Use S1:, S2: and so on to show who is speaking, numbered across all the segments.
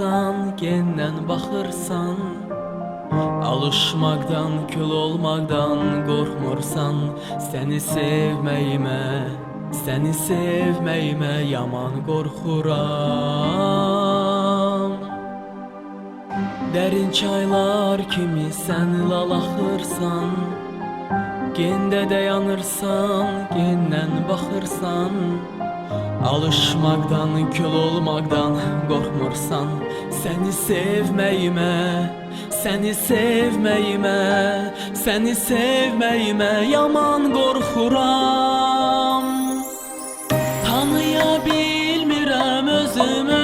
S1: almırsan, genden baxırsan. Alışmaktan, kül olmaktan qorxmursan. Səni sevməyimə yaman qorxuram. Dərin çaylar kimi sən lal axırsan. Gende dayanırsan, genden baxırsan. Alışmaktan, kül olmaktan qorxmursan. Səni sevməyimə yaman qorxuram. Tanıya bilmirəm özümü,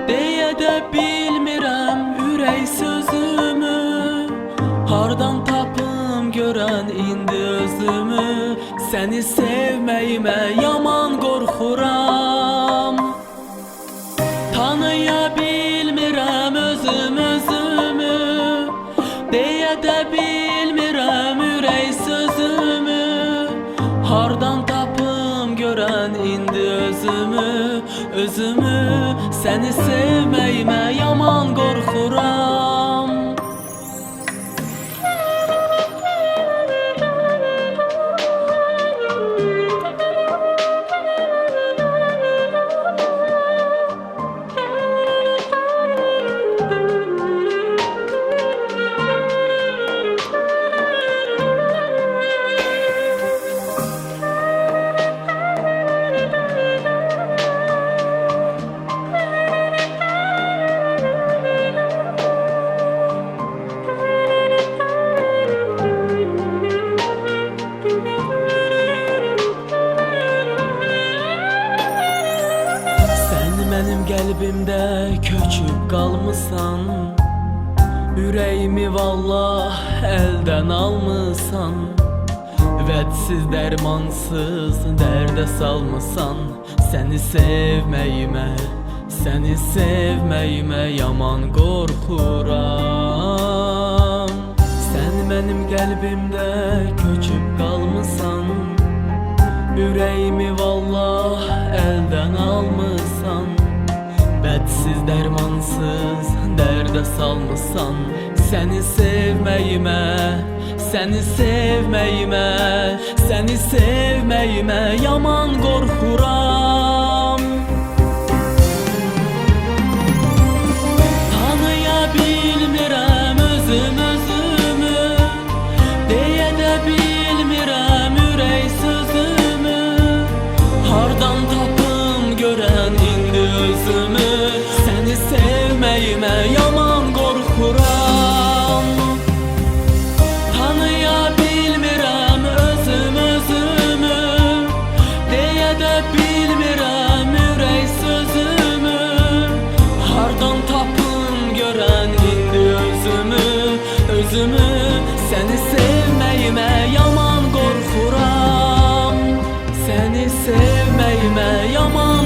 S1: deyə də bilmirəm ürək sözümü. Hardan tapım görən indi özümü, səni sevməyimə yaman qorxuram. Tanıya bilmirəm özümü, deyə də bilmirəm ürək sözümü. Hardan tapım görən indi özümü, səni sevməyimə yaman qorxuram. Mənim qəlbimdə köçüb qalmısan. Ürəyimi vallah əldən almısan. Vədsiz dərmansız dərdə salmısan. Səni sevməyimə yaman qorxuram. Sən mənim qəlbimdə köçüb qalmısan. Ürəyimi vallah əldən almısan. Vədsiz dərmansız dərdə salmısan. Səni sevməyimə yaman qorxuram. Tanıya bilmirəm özümü, deyə də bilmirəm ürək sözümü. Hardan tapım görən indi özümü, səni sevməyimə yaman qorxuram. Tanıya bilmirəm özümü, deyə də bilmirəm ürək sözümü. Hardan tapım görən indi özümü, səni sevməyimə yaman qorxuram. Səni sevməyimə yaman